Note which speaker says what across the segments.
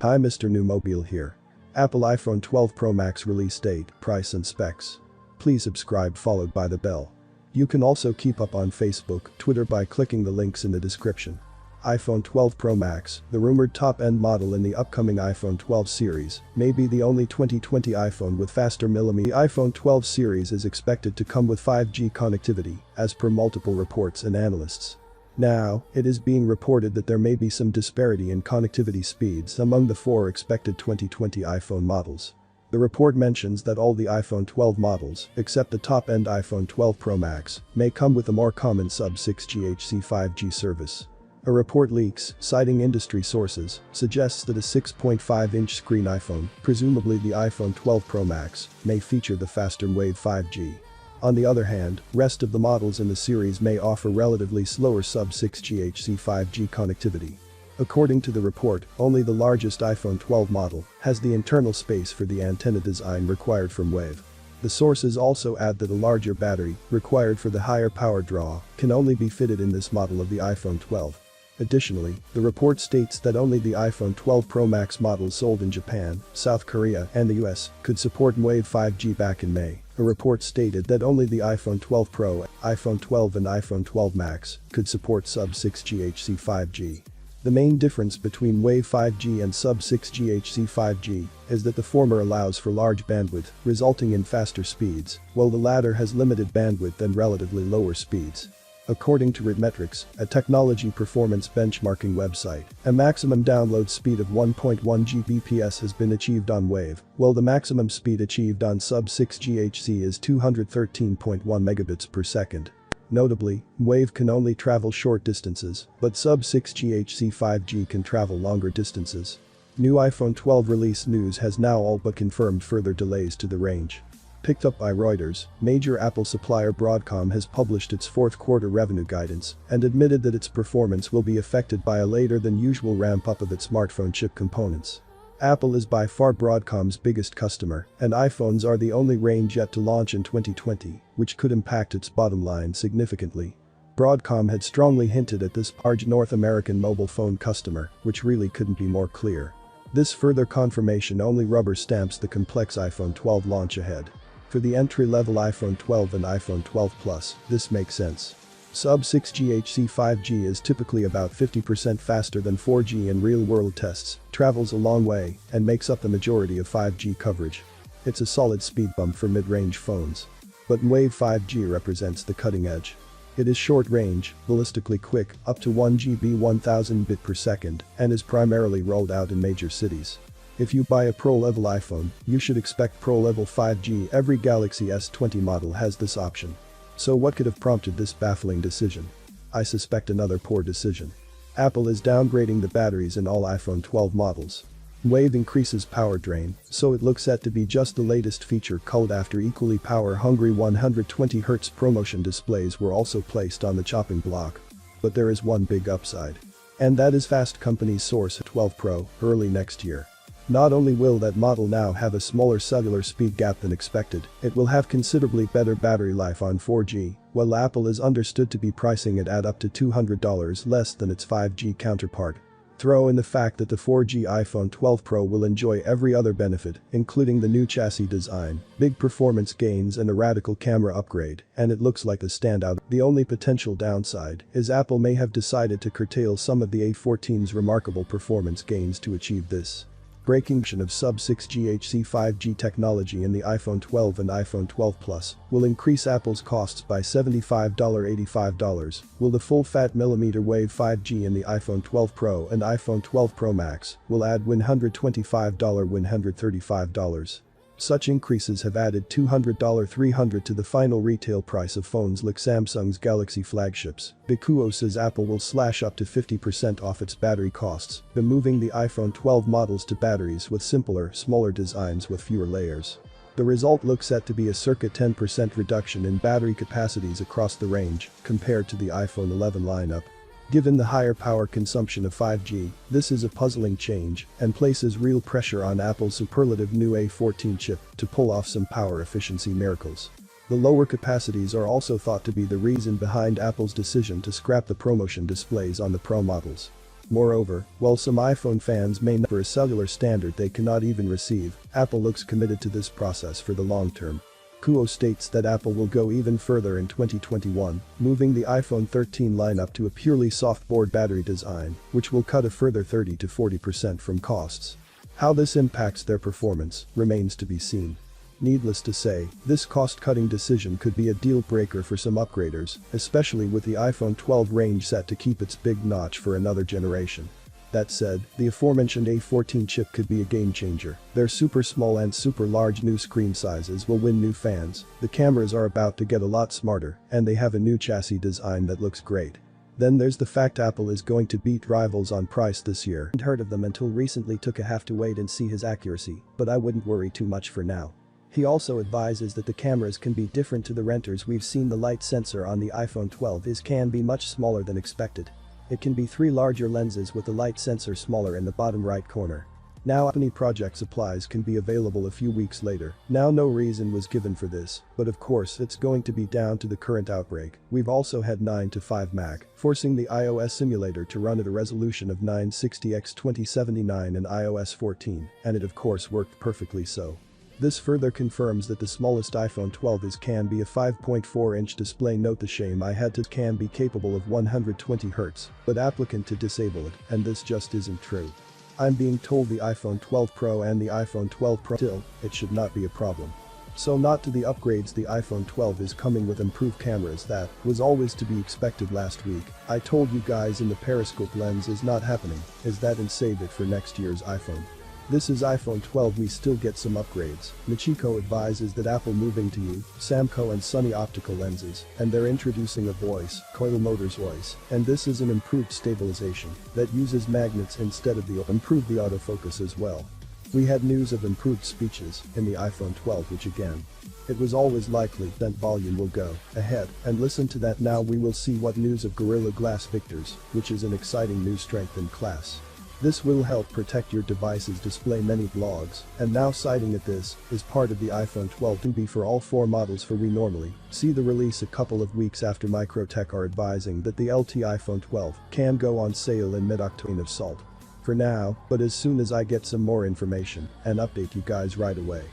Speaker 1: Hi Mr. New Mobile here. Apple iPhone 12 Pro Max release date, price and specs. Please subscribe followed by the bell. You can also keep up on Facebook, Twitter by clicking the links in the description. iPhone 12 Pro Max, the rumored top-end model in the upcoming iPhone 12 series, may be the only 2020 iPhone with faster millimeter. The iPhone 12 series is expected to come with 5G connectivity, as per multiple reports and analysts. Now, it is being reported that there may be some disparity in connectivity speeds among the four expected 2020 iPhone models. The report mentions that all the iPhone 12 models, except the top-end iPhone 12 Pro Max, may come with a more common sub-6 GHz 5G service. A report leaks, citing industry sources, suggests that a 6.5-inch screen iPhone, presumably the iPhone 12 Pro Max, may feature the faster Wave 5G. On the other hand, rest of the models in the series may offer relatively slower sub-6 GHz 5G connectivity. According to the report, only the largest iPhone 12 model has the internal space for the antenna design required from Wave. The sources also add that a larger battery, required for the higher power draw, can only be fitted in this model of the iPhone 12. Additionally, the report states that only the iPhone 12 Pro Max models sold in Japan, South Korea, and the US could support Wave 5G back in May. A report stated that only the iPhone 12 Pro, iPhone 12 and iPhone 12 Max could support sub-6 GHz 5G. The main difference between Wave 5G and sub-6 GHz 5G is that the former allows for large bandwidth, resulting in faster speeds, while the latter has limited bandwidth and relatively lower speeds. According to RitMetrics, a technology performance benchmarking website, a maximum download speed of 1.1 Gbps has been achieved on Wave, while the maximum speed achieved on sub-6 GHz is 213.1 megabits per second. Notably, Wave can only travel short distances, but sub-6 GHz 5G can travel longer distances. New iPhone 12 release news has now all but confirmed further delays to the range. Picked up by Reuters, major Apple supplier Broadcom has published its fourth quarter revenue guidance and admitted that its performance will be affected by a later than usual ramp-up of its smartphone chip components. Apple is by far Broadcom's biggest customer, and iPhones are the only range yet to launch in 2020, which could impact its bottom line significantly. Broadcom had strongly hinted at this large North American mobile phone customer, which really couldn't be more clear. This further confirmation only rubber stamps the complex iPhone 12 launch ahead. For the entry-level iPhone 12 and iPhone 12 Plus, this makes sense. Sub-6 GHz 5G is typically about 50% faster than 4G in real-world tests, travels a long way, and makes up the majority of 5G coverage. It's a solid speed bump for mid-range phones. But Wave 5G represents the cutting edge. It is short-range, ballistically quick, up to 1 GB 1000 bit per second, and is primarily rolled out in major cities. If you buy a Pro-level iPhone, you should expect Pro-level 5G. Every Galaxy S20 model has this option. So what could have prompted this baffling decision? I suspect another poor decision. Apple is downgrading the batteries in all iPhone 12 models. Wave increases power drain, so it looks set to be just the latest feature culled after equally power-hungry 120Hz ProMotion displays were also placed on the chopping block. But there is one big upside. And that is Fast Company's source 12 Pro, early next year. Not only will that model now have a smaller cellular speed gap than expected, it will have considerably better battery life on 4G, while Apple is understood to be pricing it at up to $200 less than its 5G counterpart. Throw in the fact that the 4G iPhone 12 Pro will enjoy every other benefit, including the new chassis design, big performance gains and a radical camera upgrade, and it looks like the standout. The only potential downside is Apple may have decided to curtail some of the A14's remarkable performance gains to achieve this. Breaking of sub-6 GHz 5G technology in the iPhone 12 and iPhone 12 Plus will increase Apple's costs by $75-$85, while the full-fat millimeter wave 5G in the iPhone 12 Pro and iPhone 12 Pro Max will add $125-$135. Such increases have added $200-$300 to the final retail price of phones like Samsung's Galaxy flagships. Bikuo says Apple will slash up to 50% off its battery costs by moving the iPhone 12 models to batteries with simpler, smaller designs with fewer layers. The result looks set to be a circa 10% reduction in battery capacities across the range compared to the iPhone 11 lineup. Given the higher power consumption of 5G, this is a puzzling change and places real pressure on Apple's superlative new A14 chip to pull off some power efficiency miracles. The lower capacities are also thought to be the reason behind Apple's decision to scrap the ProMotion displays on the Pro models. Moreover, while some iPhone fans may not for a cellular standard they cannot even receive, Apple looks committed to this process for the long term. Kuo states that Apple will go even further in 2021, moving the iPhone 13 lineup to a purely soft-board battery design, which will cut a further 30 to 40% from costs. How this impacts their performance remains to be seen. Needless to say, this cost-cutting decision could be a deal-breaker for some upgraders, especially with the iPhone 12 range set to keep its big notch for another generation. That said, the aforementioned A14 chip could be a game-changer. Their super small and super large new screen sizes will win new fans, the cameras are about to get a lot smarter, and they have a new chassis design that looks great. Then there's the fact Apple is going to beat rivals on price this year. I hadn't heard of them until recently, took a have to wait and see his accuracy, but I wouldn't worry too much for now. He also advises that the cameras can be different to the renters. We've seen the light sensor on the iPhone 12 can be much smaller than expected. It can be 3 larger lenses with the light sensor smaller in the bottom right corner. Now Apple project supplies can be available a few weeks later. Now no reason was given for this, but of course it's going to be down to the current outbreak. We've also had 9 to 5 Mac, forcing the iOS simulator to run at a resolution of 960x2079 in iOS 14, and it of course worked perfectly so. This further confirms that the smallest iPhone 12 can be a 5.4-inch display. Note the shame I had to can be capable of 120 Hz, but applicant to disable it, and this just isn't true. I'm being told the iPhone 12 Pro and the iPhone 12 Pro still, it should not be a problem. So not to the upgrades. The iPhone 12 is coming with improved cameras. That was always to be expected last week. I told you guys in the periscope lens is not happening, is that, and save it for next year's iPhone. This is iPhone 12, we still get some upgrades. Michiko advises that Apple moving to Samco and Sony optical lenses, and they're introducing a voice, Coil Motors voice, and this is an improved stabilization that uses magnets instead of the improved the autofocus as well. We had news of improved speeches in the iPhone 12, which again, it was always likely that volume will go ahead, and listen to that. Now we will see what news of Gorilla Glass Victors, which is an exciting new strength in class. This will help protect your device's display. Many blogs, and now citing it, this is part of the iPhone 12 to be for all 4 models. For we normally see the release a couple of weeks after. Microtech are advising that the LT iPhone 12 can go on sale in mid-October of salt. For now, but as soon as I get some more information and update you guys right away.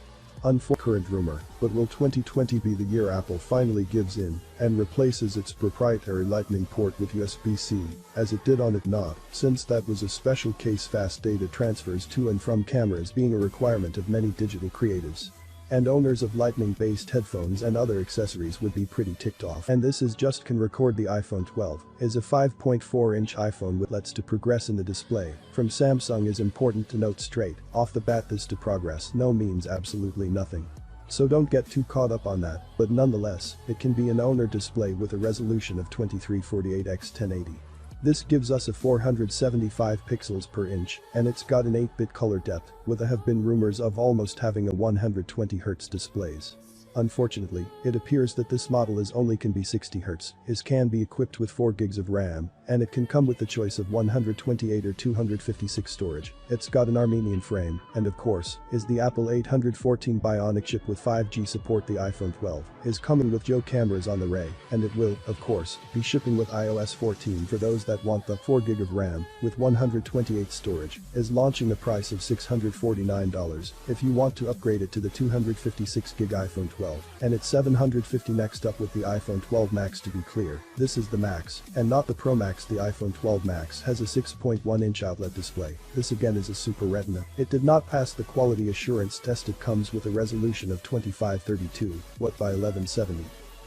Speaker 1: Current rumor, but will 2020 be the year Apple finally gives in and replaces its proprietary Lightning port with USB-C, as it did on it not, since that was a special case. Fast data transfers to and from cameras being a requirement of many digital creatives. And owners of Lightning-based headphones and other accessories would be pretty ticked off. And this is just can record. The iPhone 12 is a 5.4-inch iPhone with lets to progress in the display. From Samsung is important to note straight off the bat. This to progress no means absolutely nothing. So don't get too caught up on that, but nonetheless, it can be an owner display with a resolution of 2348x1080. This gives us a 475 pixels per inch, and it's got an 8-bit color depth, with have been rumors of almost having a 120 Hz displays. Unfortunately, it appears that this model only can be 60 Hz, can be equipped with 4 GB of RAM, and it can come with the choice of 128 or 256 storage. It's got an Armenian frame, and of course, is the Apple 814 Bionic chip with 5G support. The iPhone 12 is coming with Joe cameras on the array, and it will, of course, be shipping with iOS 14 for those that want the 4 GB of RAM with 128 storage, is launching a price of $649 if you want to upgrade it to the 256 GB iPhone 12. And it's $750. Next up with the iPhone 12 Max. To be clear, this is the Max and not the Pro Max. The iPhone 12 Max has a 6.1-inch outlet display. This again is a Super Retina. It did not pass the quality assurance test. It comes with a resolution of 2532 by 1170.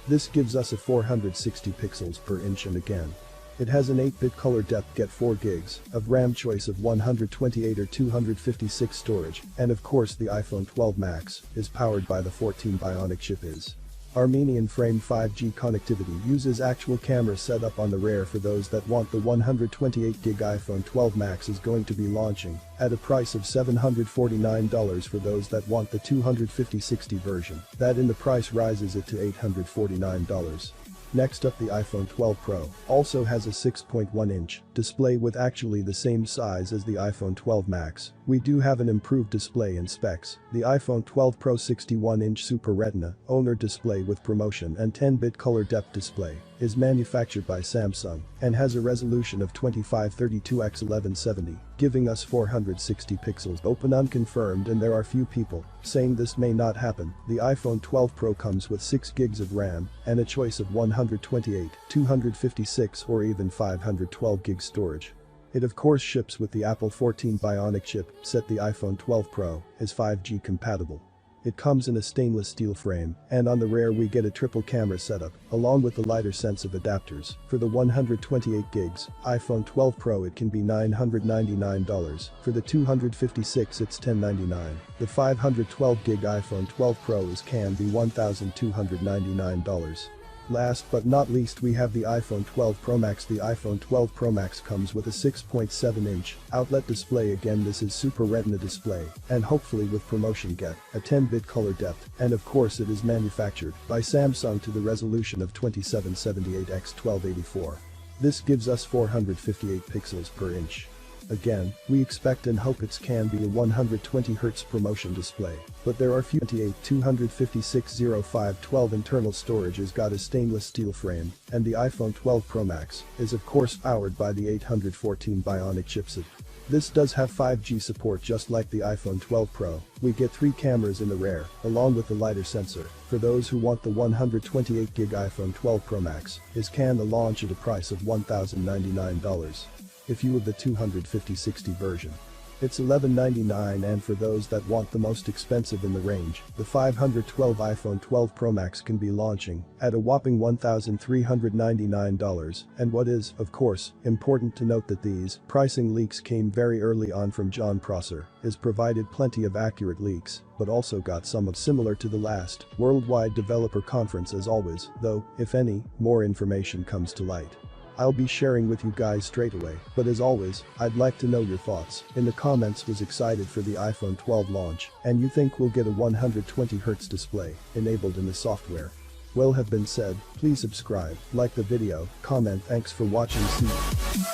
Speaker 1: This gives us a 460 pixels per inch, and again, it has an 8-bit color depth. Get 4 GB of RAM, choice of 128 or 256 storage, and of course the iPhone 12 Max is powered by the 14 Bionic chip. Is Armenian frame. 5G connectivity. Uses actual camera setup on the rear. For those that want the 128 GB iPhone 12 Max is going to be launching at a price of $749. For those that want the 250/60 version, that in the price rises it to $849. Next up, the iPhone 12 Pro also has a 6.1-inch display with actually the same size as the iPhone 12 Max. We do have an improved display in specs. The iPhone 12 Pro 61-inch Super Retina owner display with promotion and 10-bit color depth display. is manufactured by Samsung and has a resolution of 2532x1170, giving us 460 pixels. Open unconfirmed, and there are few people saying this may not happen. The iPhone 12 Pro comes with 6 gigs of RAM and a choice of 128, 256 or even 512 gig storage. It of course ships with the Apple 14 Bionic chip. Set the iPhone 12 Pro is 5G compatible. It comes in a stainless steel frame, and on the rear we get a triple camera setup, along with the lighter sense of adapters. For the 128 gigs iPhone 12 Pro it can be $999, for the 256 it's $1,099. The 512 gig iPhone 12 Pro can be $1,299. Last but not least, we have the iPhone 12 Pro Max. The iPhone 12 Pro Max comes with a 6.7-inch OLED display. Again, this is Super Retina display, and hopefully with promotion get a 10-bit color depth, and of course it is manufactured by Samsung to the resolution of 2778x1284. This gives us 458 pixels per inch. Again, we expect and hope it can be a 120Hz promotion display, but there are few. 2560512 internal storage has got a stainless steel frame, and the iPhone 12 Pro Max is of course powered by the 814 Bionic chipset. This does have 5G support just like the iPhone 12 Pro. We get 3 cameras in the rear, along with the lighter sensor. For those who want the 128 gig iPhone 12 Pro Max can the launch at a price of $1,099. If you have the 250/60 version, it's $1,199, and for those that want the most expensive in the range, the 512 iPhone 12 Pro Max can be launching at a whopping $1,399. And what is, of course, important to note that these pricing leaks came very early on from John Prosser, has provided plenty of accurate leaks, but also got some of similar to the last worldwide developer conference. As always, though, if any more information comes to light, I'll be sharing with you guys straight away, but as always, I'd like to know your thoughts in the comments. Was excited for the iPhone 12 launch, and you think we'll get a 120Hz display enabled in the software? Well, have been said, please subscribe, like the video, comment. Thanks for watching. See you.